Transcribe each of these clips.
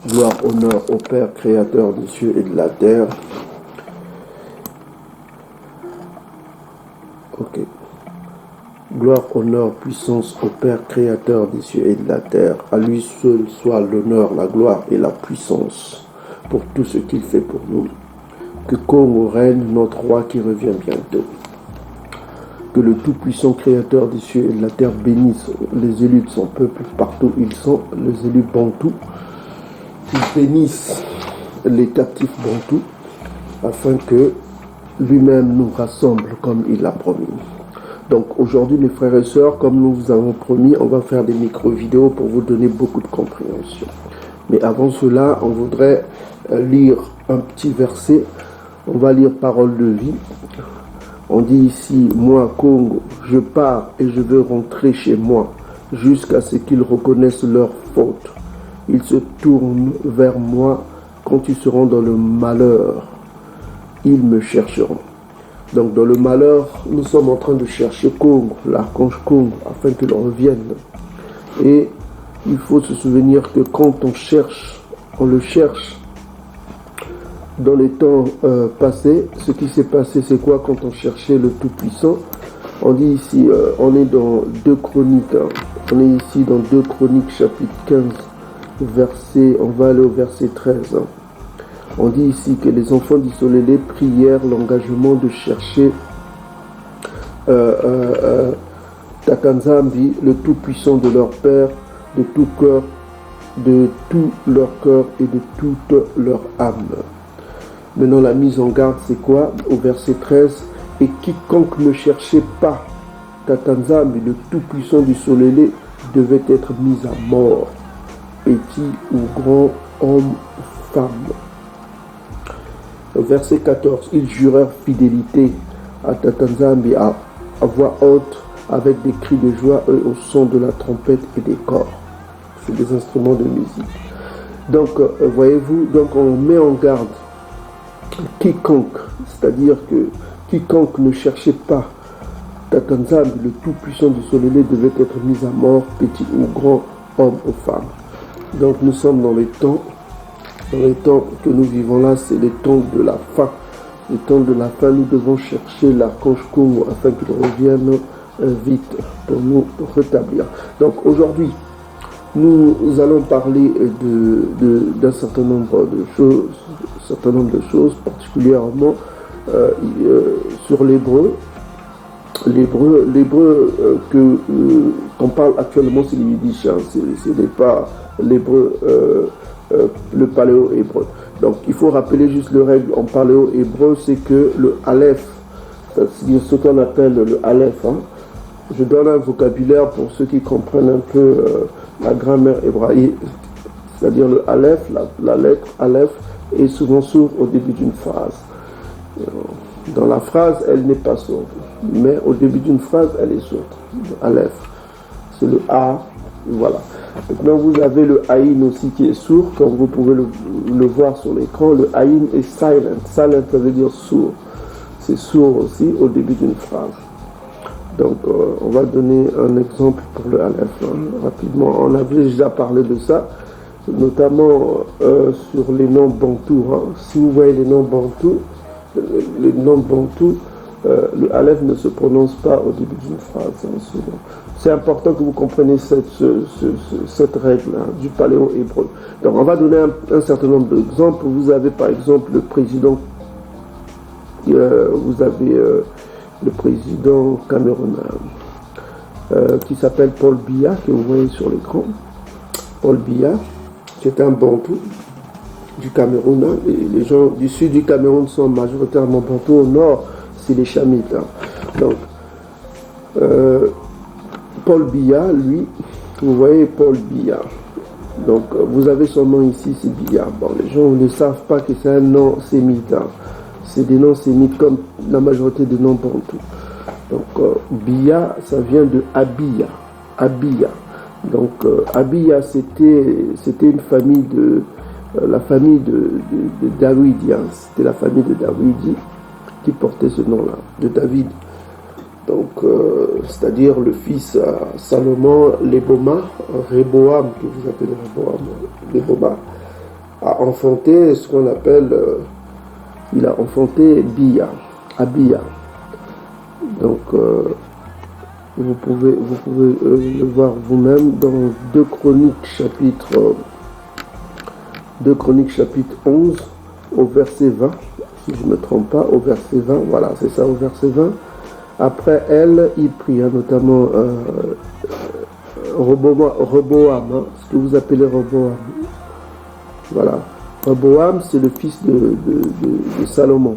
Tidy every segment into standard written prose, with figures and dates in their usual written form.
Gloire, honneur au Père, créateur des cieux et de la terre. Ok. Gloire, honneur, puissance au Père, créateur des cieux et de la terre. À lui seul soit l'honneur, la gloire et la puissance pour tout ce qu'il fait pour nous. Que Congo règne, notre roi qui revient bientôt. Que le tout-puissant créateur des cieux et de la terre bénisse les élus de son peuple partout où ils sont, les élus bantous. Qu'il bénisse les captifs bantous afin que lui-même nous rassemble comme il l'a promis. Donc aujourd'hui mes frères et sœurs, comme nous vous avons promis, on va faire des micro-vidéos pour vous donner beaucoup de compréhension. Mais avant cela, on voudrait lire un petit verset. On va lire Parole de vie. On dit ici, moi Congo, je pars et je veux rentrer chez moi jusqu'à ce qu'ils reconnaissent leurs fautes. Ils se tournent vers moi quand ils seront dans le malheur. Ils me chercheront. Donc dans le malheur, nous sommes en train de chercher Congo, l'archange Congo, afin qu'il revienne. Et il faut se souvenir que quand on cherche, on le cherche. Dans les temps passés, ce qui s'est passé, c'est quoi quand on cherchait le Tout-Puissant? On dit ici, on est dans 2 Chroniques. On est ici dans 2 Chroniques, chapitre 15, on va aller au verset 13. On dit ici que les enfants d'Isolélé prièrent l'engagement de chercher Takanzambi, le Tout-Puissant de leur Père, de tout cœur, de tout leur cœur et de toute leur âme. Maintenant, la mise en garde, c'est quoi? Au verset 13, « Et quiconque ne cherchait pas Takanzambi, le Tout-Puissant du Solélé, devait être mis à mort, petit ou grand, homme ou femme. » Au verset 14, « Ils jurèrent fidélité à Takanzambi à voix haute, avec des cris de joie et au son de la trompette et des corps. » C'est des instruments de musique. Donc, voyez-vous, donc on met en garde quiconque, c'est-à-dire que quiconque ne cherchait pas Takanzambi, le tout-puissant du Solélé, devait être mis à mort, petit ou grand, homme ou femme. Donc nous sommes dans les temps que nous vivons là, c'est les temps de la fin. Les temps de la fin, nous devons chercher l'archange Congo afin qu'il revienne vite pour nous rétablir. Donc aujourd'hui, nous allons parler d'un certain nombre de choses, particulièrement sur l'hébreu. L'hébreu qu'on parle actuellement, c'est le yiddish, hein. Ce n'est pas l'hébreu, le paléo-hébreu. Donc il faut rappeler juste le règle en paléo-hébreu, c'est que le aleph, c'est ce qu'on appelle le aleph, hein. Je donne un vocabulaire pour ceux qui comprennent un peu la grammaire hébraïque, c'est-à-dire le aleph, la lettre aleph est souvent sourde au début d'une phrase. Dans la phrase, elle n'est pas sourde, mais au début d'une phrase, elle est sourde. Le aleph, c'est le A, voilà. Maintenant, vous avez le aïn aussi qui est sourd, comme vous pouvez le voir sur l'écran. Le aïn est silent. Silent, ça veut dire sourd. C'est sourd aussi au début d'une phrase. Donc, on va donner un exemple pour le aleph, hein, rapidement. On avait déjà parlé de ça, notamment sur les noms bantous. Hein. Si vous voyez les noms bantous, le aleph ne se prononce pas au début d'une phrase, hein, souvent. C'est important que vous compreniez cette règle, hein, du paléo-hébreu. Donc, on va donner un certain nombre d'exemples. Vous avez par exemple le président, le président camerounais qui s'appelle Paul Biya, que vous voyez sur l'écran. Paul Biya, c'est un bantou du Cameroun. Hein. Les gens du sud du Cameroun sont majoritairement bantous. Au nord, c'est les chamites. Hein. Donc, Paul Biya, lui, vous voyez Paul Biya. Donc, vous avez son nom ici, c'est Biya. Bon, les gens ne savent pas que c'est un nom sémite. Hein. C'est des noms sémites comme la majorité des noms bantous. Donc, Biya, ça vient de Abiya. Abiya. Donc, Abiya, c'était une famille la famille de Dawidi. Hein. C'était la famille de Dawidi qui portait ce nom-là, de David. Donc, c'est-à-dire le fils Salomon, Léboma, Réboam, que vous appelez Réboam, Léboma, a enfanté ce qu'on appelle, il a enfanté Abia. Donc, vous pouvez le voir vous-même dans 2 Chroniques chapitre 11 au verset 20, si je ne me trompe pas, au verset 20, voilà, c'est ça, au verset 20. Après elle, il prit notamment Roboam, hein, ce que vous appelez Roboam. Voilà. Roboam, c'est le fils de Salomon,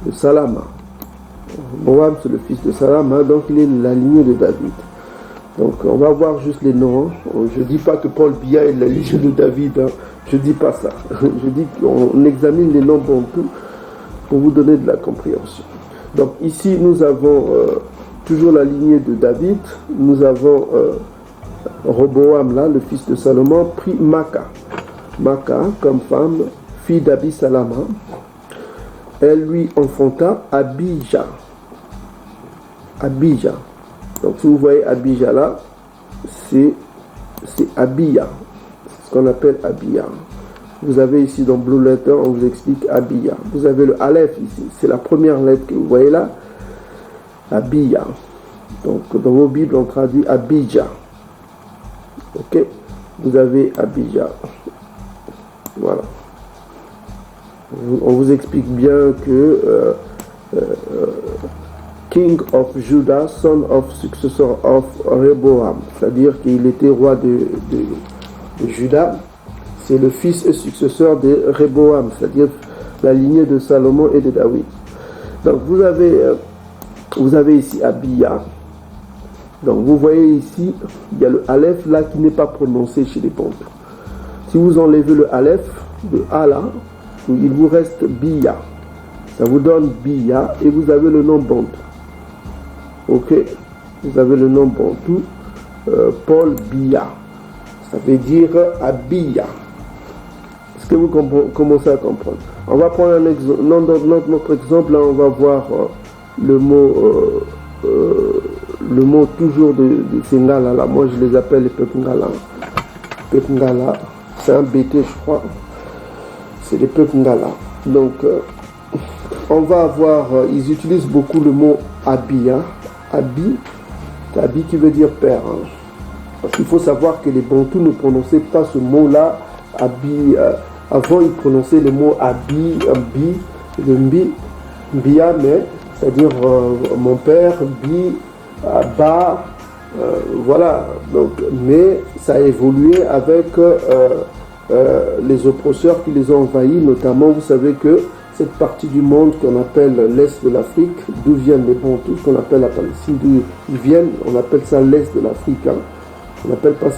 de Salama. Roboam, c'est le fils de Salama, donc il est la lignée de David. Donc on va voir juste les noms. Je ne dis pas que Paul Biya est la lignée de David, hein. Je ne dis pas ça. Je dis qu'on examine les noms bantous pour vous donner de la compréhension. Donc ici, nous avons toujours la lignée de David. Nous avons Roboam, là, le fils de Salomon, prit Maca comme femme, fille d'Abi Salama. Elle lui enfanta Abijah. Donc si vous voyez Abijah là, c'est Abia. C'est ce qu'on appelle Abia. Vous avez ici dans Blue Letter, on vous explique Abia. Vous avez le Aleph ici, c'est la première lettre que vous voyez là. Abia. Donc dans vos Bibles, on traduit Abijah. Ok. Vous avez Abijah. Voilà. On vous explique bien que King of Judah, son of successor of Rehoboam, c'est-à-dire qu'il était roi de Juda, c'est le fils et successeur de Rehoboam, c'est-à-dire la lignée de Salomon et de David. Donc vous avez ici Abia. Donc vous voyez ici, il y a le Aleph là qui n'est pas prononcé chez les Bantous. Si vous enlevez le Aleph de A là, il vous reste Biya. Ça vous donne Biya et vous avez le nom Bantou. Ok, vous avez le nom Bantou, Paul Biya. Ça veut dire Abia. Est-ce que vous commencez à comprendre? On va prendre un exemple. Notre exemple, là, on va voir le mot toujours de ces Ngala là. Moi, je les appelle les peuples Ngala. Peuples Ngala, c'est un BT, je crois. C'est les peuples Ngala. Donc, on va avoir, ils utilisent beaucoup le mot Abia. Abi qui veut dire père. Hein. Parce qu'il faut savoir que les Bantous ne prononçaient pas ce mot-là, Abi. Avant, ils prononçaient le mot Abi, Mbia, mais c'est-à-dire mon père, Bi, Ba, voilà. Donc, mais ça a évolué avec les oppresseurs qui les ont envahis, notamment, vous savez que cette partie du monde qu'on appelle l'Est de l'Afrique, d'où viennent les Bantous, qu'on appelle la Palestine, d'où ils viennent, on appelle ça l'Est de l'Afrique. Hein. On n'appelle pas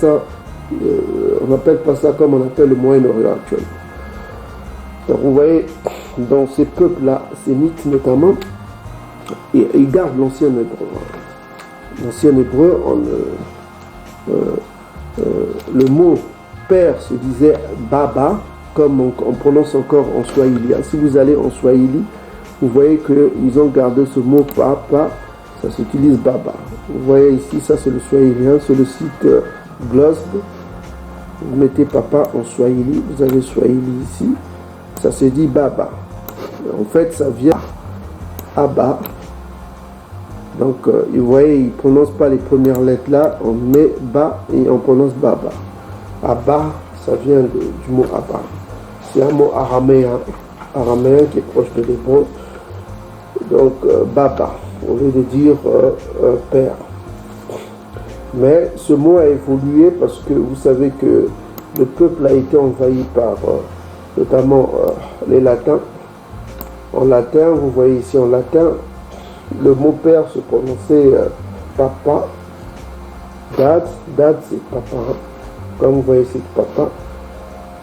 ça comme on appelle le Moyen-Orient actuel. Donc vous voyez, dans ces peuples-là, ces mythes notamment, ils gardent l'ancien hébreu. L'ancien hébreu, le mot père se disait Baba, comme on prononce encore en Swahili. Si vous allez en Swahili, vous voyez qu'ils ont gardé ce mot papa, ça s'utilise Baba. Vous voyez ici, ça c'est le swahilien, c'est le site Glosb. Vous mettez papa en Swahili, vous avez Swahili ici, ça se dit Baba. En fait, ça vient Abba. Donc, vous voyez, ils ne prononcent pas les premières lettres là, on met Ba et on prononce Baba. Abba, ça vient du mot Abba. C'est un mot araméen qui est proche de l'hébreu. Donc, Baba, au lieu de dire père. Mais ce mot a évolué parce que vous savez que le peuple a été envahi par notamment les latins. En latin, vous voyez ici en latin, le mot père se prononçait papa. Dad c'est papa. Hein. Comme vous voyez c'est papa.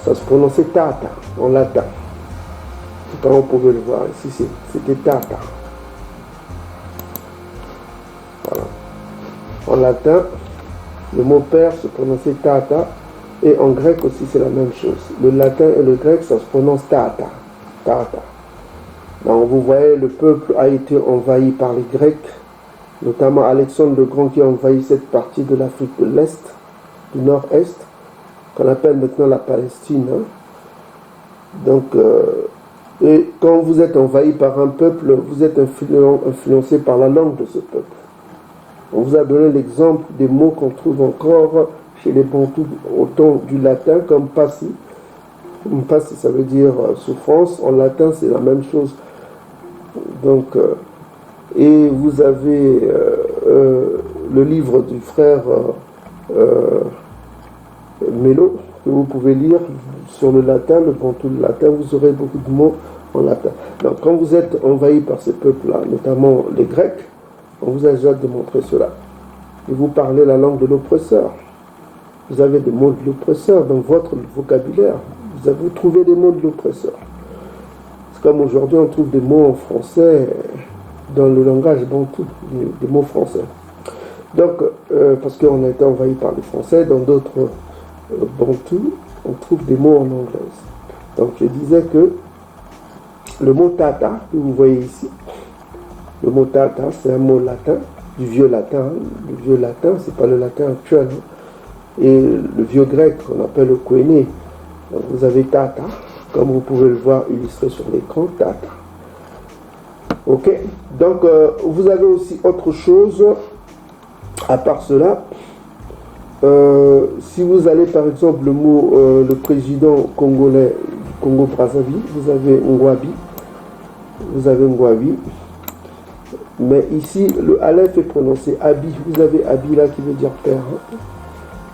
Ça se prononçait tata en latin. Comme vous pouvez le voir ici, c'était tata. Voilà. En latin, le mot père se prononçait tata. Et en grec aussi, c'est la même chose. Le latin et le grec, ça se prononce tata. Tata. Donc, vous voyez, le peuple a été envahi par les Grecs, notamment Alexandre le Grand qui a envahi cette partie de l'Afrique de l'Est, du Nord-Est, qu'on appelle maintenant la Palestine. Hein. Donc, et quand vous êtes envahi par un peuple, vous êtes influencé par la langue de ce peuple. On vous a donné l'exemple des mots qu'on trouve encore chez les Bantous au temps du latin, comme passi. Passi, ça veut dire souffrance. En latin, c'est la même chose. Donc, et vous avez le livre du frère Mélo, que vous pouvez lire sur le latin, le bantou du latin, vous aurez beaucoup de mots en latin. Donc, quand vous êtes envahi par ces peuples-là, notamment les Grecs, on vous a déjà démontré cela. Et vous parlez la langue de l'oppresseur. Vous avez des mots de l'oppresseur dans votre vocabulaire. Vous trouvez des mots de l'oppresseur. C'est comme aujourd'hui, on trouve des mots en français dans le langage bantou, des mots français. Donc, parce qu'on a été envahi par les Français, dans d'autres bantous, on trouve des mots en anglais. Donc, je disais que le mot tata, que vous voyez ici, le mot tata, c'est un mot latin, du vieux latin. Le vieux latin, c'est pas le latin actuel. Et le vieux grec, qu'on appelle le koiné. Donc, vous avez tata, comme vous pouvez le voir illustré sur l'écran, tata. Ok, donc vous avez aussi autre chose, à part cela. Si vous allez par exemple le président congolais du Congo-Brazzaville, vous avez Ngouabi. Mais ici, le Aleph est prononcé Abi. Vous avez Abi là qui veut dire père,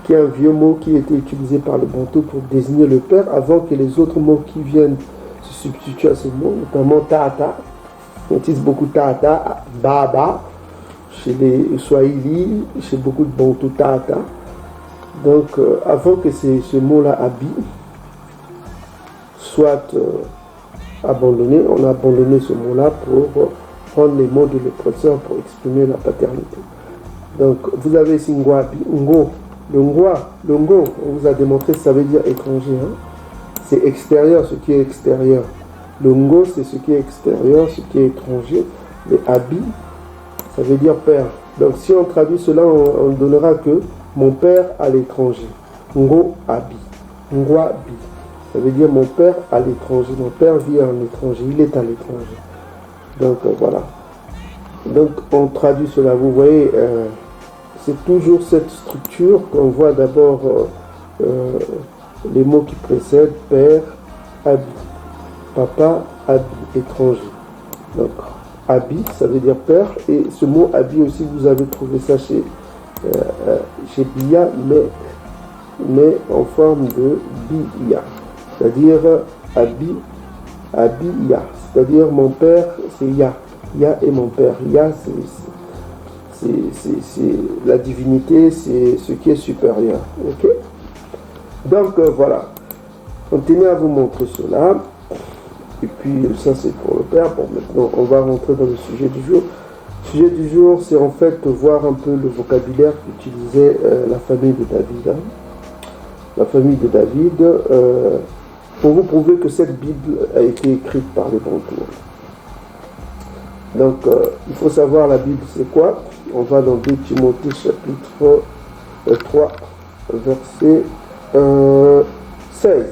qui est un vieux mot qui était utilisé par le Bantou pour désigner le père avant que les autres mots qui viennent se substituent à ce mot, notamment Tata. On utilise beaucoup Tata, Baba, chez les Swahili, chez beaucoup de Bantou Tata. Donc, avant que ce mot-là, Abi, soit abandonné, on a abandonné ce mot-là pour prendre les mots de l'oppresseur pour exprimer la paternité. Donc, vous avez ici Ngouabi, Ngo. Le Ngo, on vous a démontré, ça veut dire étranger. Hein? C'est extérieur, ce qui est extérieur. Le Ngo, c'est ce qui est extérieur, ce qui est étranger. Mais Abi, ça veut dire père. Donc, si on traduit cela, on donnera que mon père à l'étranger. Ngo Abi. Ngouabi. Ça veut dire mon père à l'étranger. Mon père vit en étranger. Il est à l'étranger. Donc, voilà. Donc, on traduit cela. Vous voyez, c'est toujours cette structure qu'on voit d'abord les mots qui précèdent. Père, Abi. Papa, Abi. Étranger. Donc, Abi, ça veut dire père. Et ce mot Abi aussi, vous avez trouvé ça chez Bia, mais en forme de Bia. C'est-à-dire Abi-Ya. C'est-à-dire mon père, c'est Ya. Ya est mon père. Ya, c'est la divinité, c'est ce qui est supérieur. Ok? Donc, voilà. Continuez à vous montrer cela. Et puis, ça, c'est pour le père. Bon, maintenant, on va rentrer dans le sujet du jour. Le sujet du jour, c'est en fait voir un peu le vocabulaire qu'utilisait la famille de David. Hein. La famille de David, pour vous prouver que cette Bible a été écrite par les Bantous. Donc, il faut savoir la Bible, c'est quoi? On va dans 2 Timothée chapitre 3, verset 16.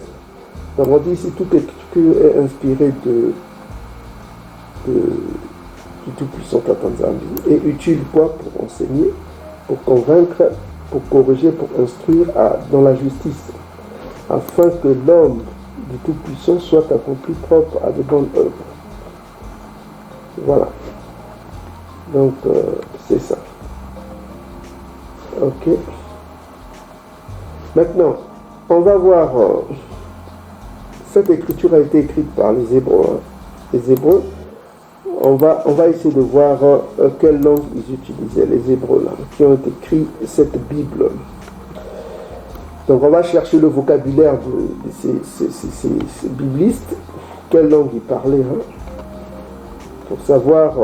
Donc, on dit ici, toute écriture est inspirée du Tout-Puissant Tatanzambi et utile quoi? Pour enseigner, pour convaincre, pour corriger, pour instruire dans la justice, afin que l'homme du Tout-Puissant soit accompli propre à de bonnes œuvres. Voilà. Donc, c'est ça. Ok. Maintenant, on va voir... cette écriture a été écrite par les Hébreux. Hein. Les Hébreux, on va essayer de voir quelle langue ils utilisaient, les Hébreux, là, qui ont écrit cette Bible. Donc, on va chercher le vocabulaire de ces biblistes, quelle langue ils parlaient, hein, pour savoir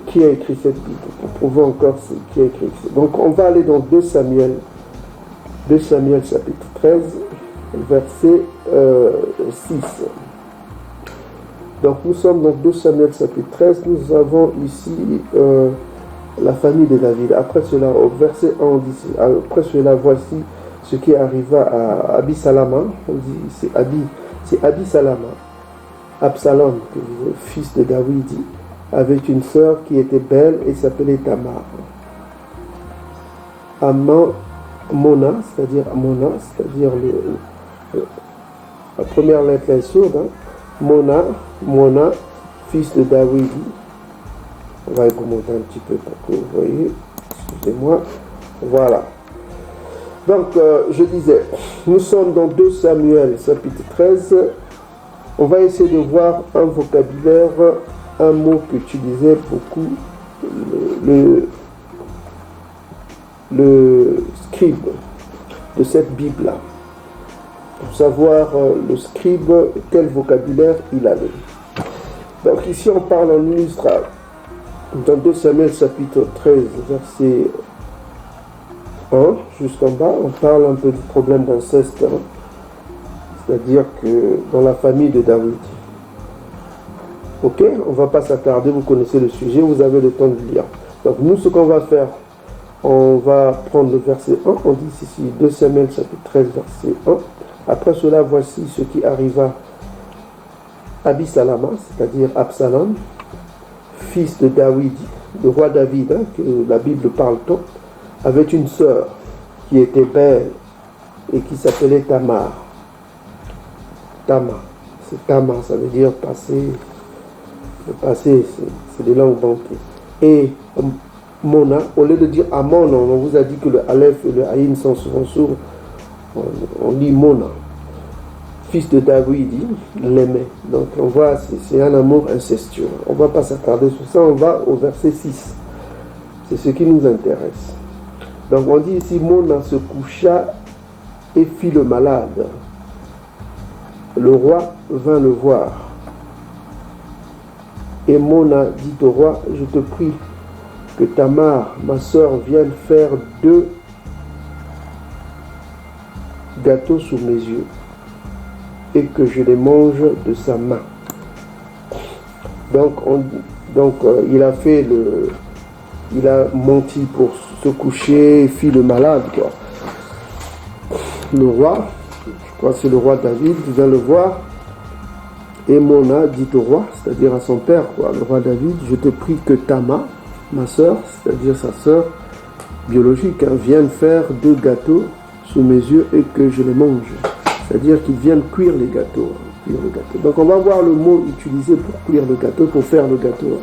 qui a écrit cette Bible, pour prouver encore qui a écrit. Donc, on va aller dans 2 Samuel chapitre 13, verset 6. Donc nous sommes dans 2 Samuel chapitre 13, nous avons ici la famille de David. Après cela, au verset 1, on dit, après cela, voici ce qui arriva à Abi Salama. On dit, c'est Abi c'est Absalom, fils de David, avait une sœur qui était belle et s'appelait Tamar. Mona, c'est-à-dire la première lettre est sourde. Mona, fils de David. On va commenter un petit peu pour que vous voyez. Excusez-moi. Voilà. Donc, je disais, nous sommes dans 2 Samuel, chapitre 13. On va essayer de voir un vocabulaire, un mot qu'utilisait beaucoup le scribe de cette Bible-là. Pour savoir le scribe, quel vocabulaire il avait. Donc ici, on parle en illustration. Dans 2 Samuel, chapitre 13, verset 1, juste en bas, on parle un peu du problème d'inceste. C'est-à-dire que dans la famille de David. Ok, on ne va pas s'attarder, vous connaissez le sujet, vous avez le temps de lire. Donc nous, ce qu'on va faire, on va prendre le verset 1, on dit ici 2 Samuel chapitre 13, verset 1. Après cela, voici ce qui arriva à Absalom, c'est-à-dire Absalom, fils de David, le roi David, que la Bible parle tant, avait une sœur qui était belle et qui s'appelait Tamar. C'est Tamar, ça veut dire passer. Le passé, c'est des langues banquées. Et Mona, au lieu de dire Amon, on vous a dit que le Aleph et le Aïn sont souvent sourds. On lit Mona. Fils de David, il l'aimait. Donc on voit, c'est un amour incestueux. On ne va pas s'attarder sur ça, on va au verset 6. C'est ce qui nous intéresse. Donc on dit ici, Mona se coucha et fit le malade. Le roi vint le voir. Et Mona dit au roi, je te prie que Tamar, ma sœur, vienne faire 2 gâteaux sous mes yeux et que je les mange de sa main. Donc il a menti pour se coucher, fit le malade, quoi. Le roi, je crois que c'est le roi David, vient le voir. Et Mona dit au roi, c'est-à-dire à son père, quoi, le roi David, je te prie que Tamar, ma sœur, c'est-à-dire sa sœur biologique, vienne faire 2 gâteaux sous mes yeux et que je les mange. C'est-à-dire qu'ils viennent cuire les gâteaux. Donc on va voir le mot utilisé pour cuire le gâteau, pour faire le gâteau.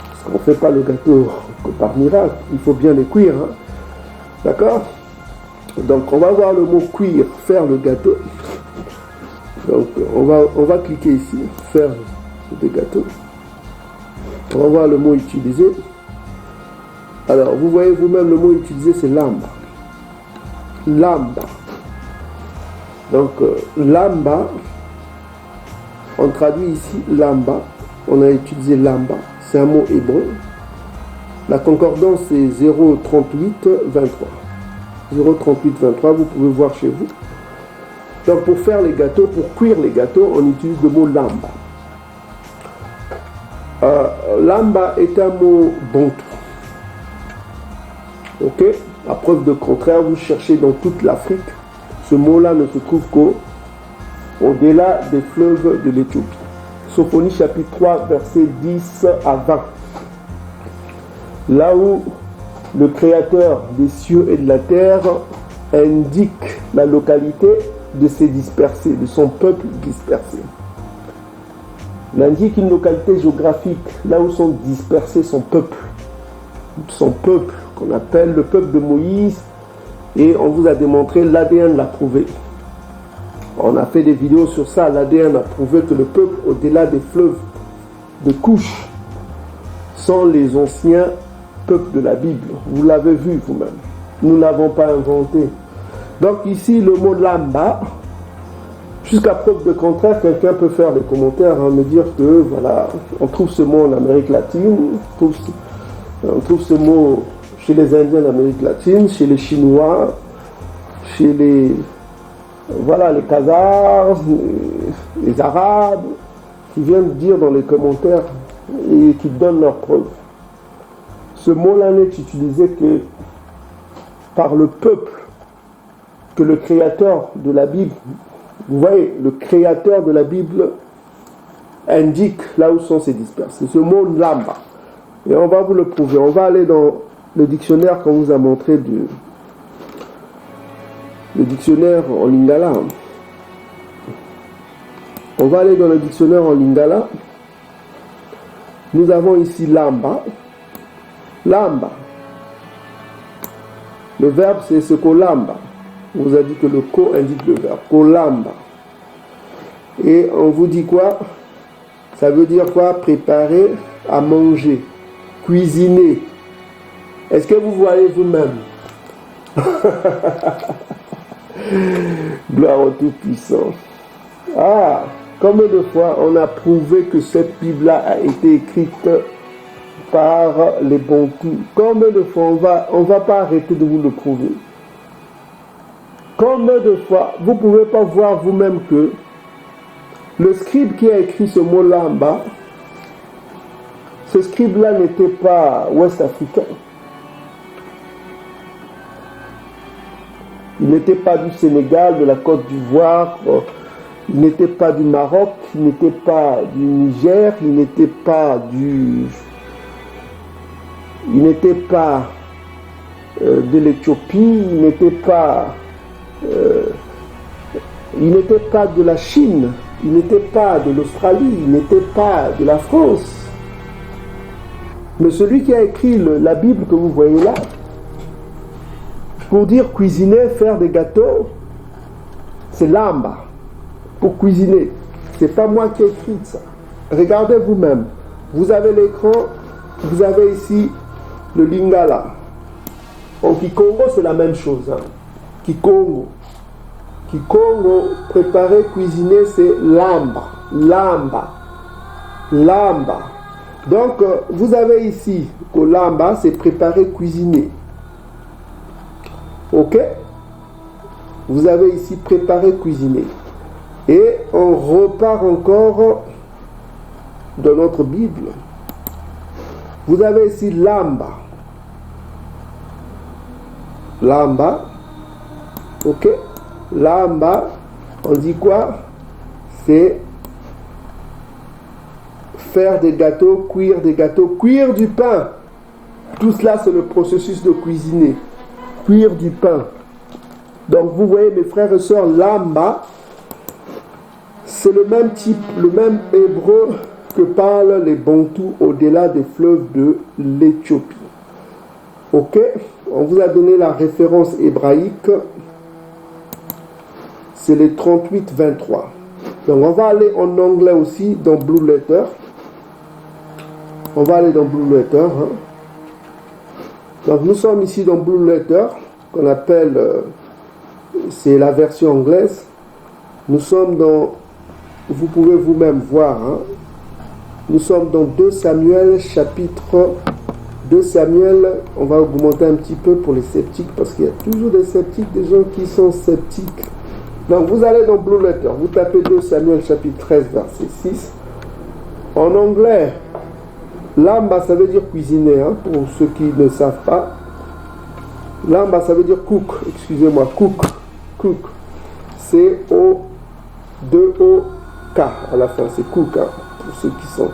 Parce qu'on ne fait pas le gâteau que par miracle, il faut bien les cuire. D'accord? Donc on va voir le mot cuire, faire le gâteau. Donc on va cliquer ici, faire des gâteaux. On va voir le mot utilisé. Alors vous voyez vous-même le mot utilisé, c'est lamba. Lamba. Donc lamba, on traduit ici lamba. On a utilisé lamba. C'est un mot hébreu. La concordance c'est 03823. 03823, vous pouvez voir chez vous. Donc pour faire les gâteaux, pour cuire les gâteaux, on utilise le mot lamba. Lamba est un mot bantou. Ok? À preuve de contraire, vous cherchez dans toute l'Afrique. Ce mot-là ne se trouve qu'au-delà des fleuves de l'Éthiopie. Sophonie chapitre 3, versets 10 à 20. Là où le Créateur des cieux et de la terre indique la localité de ses dispersés, de son peuple dispersé. Il indique une localité géographique, là où sont dispersés son peuple, qu'on appelle le peuple de Moïse, et on vous a démontré, l'ADN l'a prouvé. On a fait des vidéos sur ça, l'ADN a prouvé que le peuple, au-delà des fleuves de Couche, sont les anciens peuples de la Bible. Vous l'avez vu vous-même. Nous ne l'avons pas inventé. Donc ici, le mot lamba, jusqu'à preuve de contraire, quelqu'un peut faire des commentaires, me dire que voilà, on trouve ce mot en Amérique latine, on trouve ce mot chez les Indiens d'Amérique latine, chez les Chinois, chez les Khazars, les Arabes, qui viennent dire dans les commentaires et qui donnent leurs preuves. Ce mot-là n'est utilisé que par le peuple que le créateur de la Bible Vous voyez, le créateur de la Bible indique là où sont ces disperses. C'est ce mot lamba. Et on va vous le prouver. On va aller dans le dictionnaire qu'on vous a montré le dictionnaire en lingala. On va aller dans le dictionnaire en lingala. Nous avons ici lamba. Lamba. Le verbe c'est ce kolamba. On vous a dit que le ko indique le verbe. Kolamba. Et on vous dit quoi? Ça veut dire quoi? Préparer à manger. Cuisiner. Est-ce que vous voyez vous-même? Gloire au Tout-Puissant. Ah, combien de fois on a prouvé que cette Bible-là a été écrite par les Bantous? Combien de fois on va pas arrêter de vous le prouver? Combien de fois vous ne pouvez pas voir vous-même que le scribe qui a écrit ce mot-là en bas, ce scribe-là n'était pas ouest-africain. Il n'était pas du Sénégal, de la Côte d'Ivoire, il n'était pas du Maroc, il n'était pas du Niger, il n'était pas de l'Éthiopie, il n'était pas de la Chine, il n'était pas de l'Australie, il n'était pas de la France. Mais celui qui a écrit la Bible que vous voyez là, pour dire cuisiner, faire des gâteaux, c'est lamba. Pour cuisiner. C'est pas moi qui ai écrit ça. Regardez vous-même. Vous avez l'écran, vous avez ici le lingala. En Kikongo, c'est la même chose. Hein. Kikongo. Kikongo, préparer, cuisiner, c'est lamba. Lamba. Lamba. Donc, vous avez ici que lamba, c'est préparer, cuisiner. Ok? Vous avez ici préparer, cuisiner. Et on repart encore dans notre Bible. Vous avez ici lamba. Lamba. Ok? Lamba, on dit quoi? C'est faire des gâteaux, cuire du pain. Tout cela, c'est le processus de cuisiner. Cuire du pain. Donc, vous voyez, mes frères et sœurs, lamba, c'est le même type, le même hébreu que parlent les Bantous au-delà des fleuves de l'Éthiopie. Ok? On vous a donné la référence hébraïque. C'est les 38-23. Donc, on va aller en anglais aussi dans Blue Letter. On va aller dans Blue Letter. Hein. Donc, nous sommes ici dans Blue Letter, qu'on appelle, c'est la version anglaise. Nous sommes dans, vous pouvez vous-même voir, hein, nous sommes dans 2 Samuel, chapitre 2 Samuel. On va augmenter un petit peu pour les sceptiques, parce qu'il y a toujours des sceptiques, des gens qui sont sceptiques. Donc, vous allez dans Blue Letter, vous tapez 2 Samuel, chapitre 13, verset 6. En anglais, lamba, ça veut dire cuisiner, hein, pour ceux qui ne savent pas. Lamba, ça veut dire cook, excusez-moi, cook. C-O-2-O-K à la fin, c'est cook, hein, pour ceux qui sont.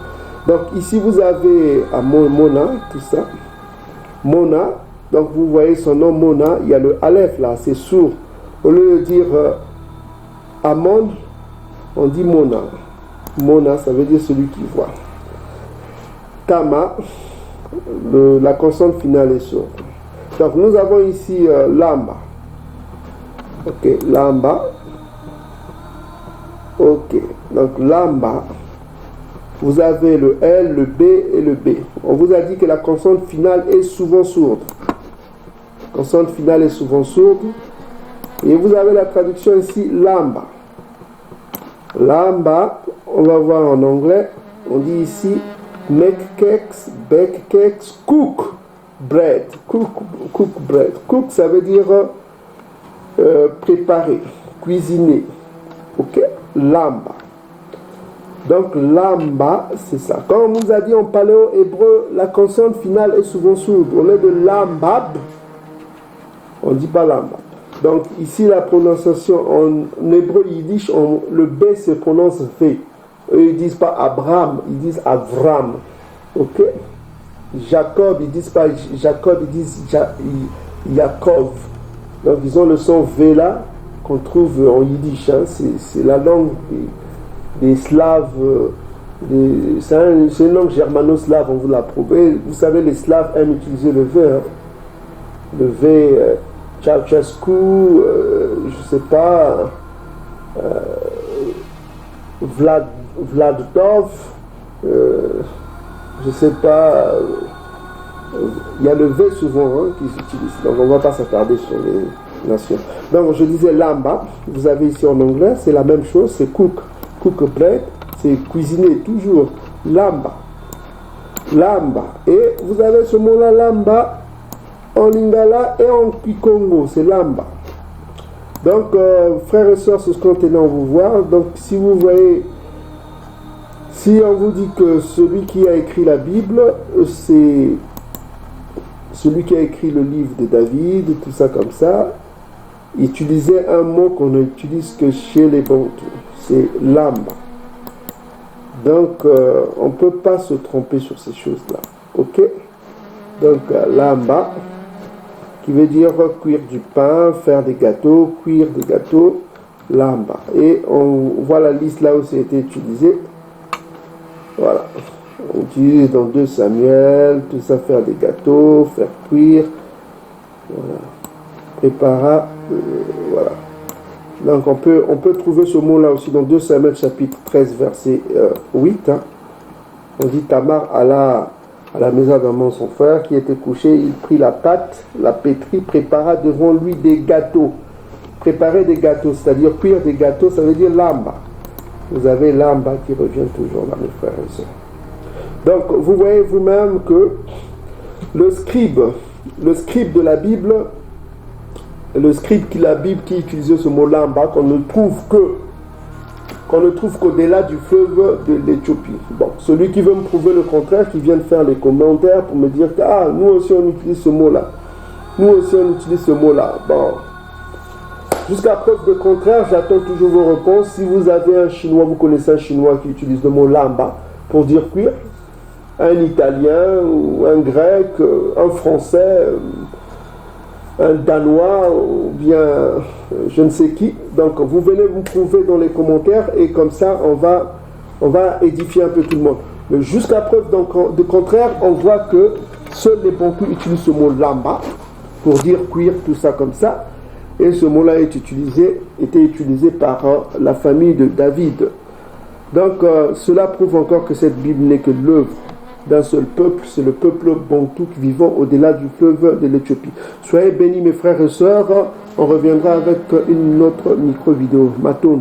Donc ici, vous avez à Mona, tout ça. Mona, donc vous voyez son nom, Mona, il y a le Aleph là, c'est sourd. Au lieu de dire Amon, on dit Mona. Mona, ça veut dire celui qui voit. Kama, la consonne finale est sourde. Donc nous avons ici lamba. Ok, lamba. Ok, donc lamba. Vous avez le L, le B et le B. On vous a dit que la consonne finale est souvent sourde. La consonne finale est souvent sourde. Et vous avez la traduction ici, lamba. Lamba, on va voir en anglais. On dit ici make cakes, bake cakes, cook bread. Cook bread. Cook, ça veut dire préparer, cuisiner. Ok? Lamba. Donc, lamba, c'est ça. Quand on nous a dit en paléo-hébreu, la consonne finale est souvent sourde. Au lieu de lambab, on ne dit pas lambab. Donc ici la prononciation en hébreu yiddish, le B se prononce V. Eux ils disent pas Abraham, ils disent Avram. Ok. Jacob, ils disent pas Jacob, ils disent Yaakov. Donc ils ont le son V là qu'on trouve en yiddish. Hein. C'est la langue des Slaves. C'est une langue germano-slave, on vous l'a prouvé. Vous savez, les Slaves aiment utiliser le V. Hein. Le V, Ceausescu, je sais pas, Vladov, je sais pas, il y a le V souvent hein, qui s'utilise. Donc on ne va pas s'attarder sur les nations. Donc je disais lamba, vous avez ici en anglais, c'est la même chose, c'est cook bread. C'est cuisiner toujours, lamba. Et vous avez ce mot-là, lamba, en lingala et en kikongo, c'est lamba. Donc, frères et sœurs, c'est ce qu'on tenait à vous voir. Donc, si vous voyez, si on vous dit que celui qui a écrit la Bible, c'est celui qui a écrit le livre de David, tout ça comme ça, utilisait un mot qu'on n'utilise que chez les Bantous, c'est lamba. Donc, on ne peut pas se tromper sur ces choses-là. Ok? Donc, lamba, qui veut dire cuire du pain, faire des gâteaux, cuire des gâteaux, lamba. Et on voit la liste là où c'est été utilisé. Voilà. On utilise dans 2 Samuel, tout ça, faire des gâteaux, faire cuire. Voilà. Prépara, voilà. Donc on peut trouver ce mot-là aussi dans 2 Samuel chapitre 13 verset 8. Hein. On dit Tamar alla à la maison d'Amon son frère qui était couché, il prit la pâte, la pétrit, prépara devant lui des gâteaux. Préparer des gâteaux, c'est-à-dire cuire des gâteaux, ça veut dire lamba. Vous avez lamba qui revient toujours là, mes frères et sœurs. Donc vous voyez vous-même que le scribe de la Bible, le scribe de la Bible qui utilisait ce mot lamba, qu'on ne trouve qu'au-delà du fleuve de l'Éthiopie. Bon, celui qui veut me prouver le contraire, qui vient de faire les commentaires pour me dire que nous aussi on utilise ce mot-là. Nous aussi on utilise ce mot-là. Bon, jusqu'à preuve de contraire, j'attends toujours vos réponses. Si vous avez un Chinois, vous connaissez un Chinois qui utilise le mot lamba pour dire cuire, un Italien ou un Grec, un Français, un Danois ou bien je ne sais qui. Donc vous venez vous prouver dans les commentaires et comme ça on va édifier un peu tout le monde. Mais jusqu'à preuve de contraire, on voit que seuls les Bantous utilisent ce mot lamba pour dire cuire, tout ça comme ça. Et ce mot-là était utilisé par la famille de David. Donc cela prouve encore que cette Bible n'est que l'œuvre d'un seul peuple, c'est le peuple bantou vivant au-delà du fleuve de l'Éthiopie. Soyez bénis mes frères et sœurs, on reviendra avec une autre micro-vidéo. Maton.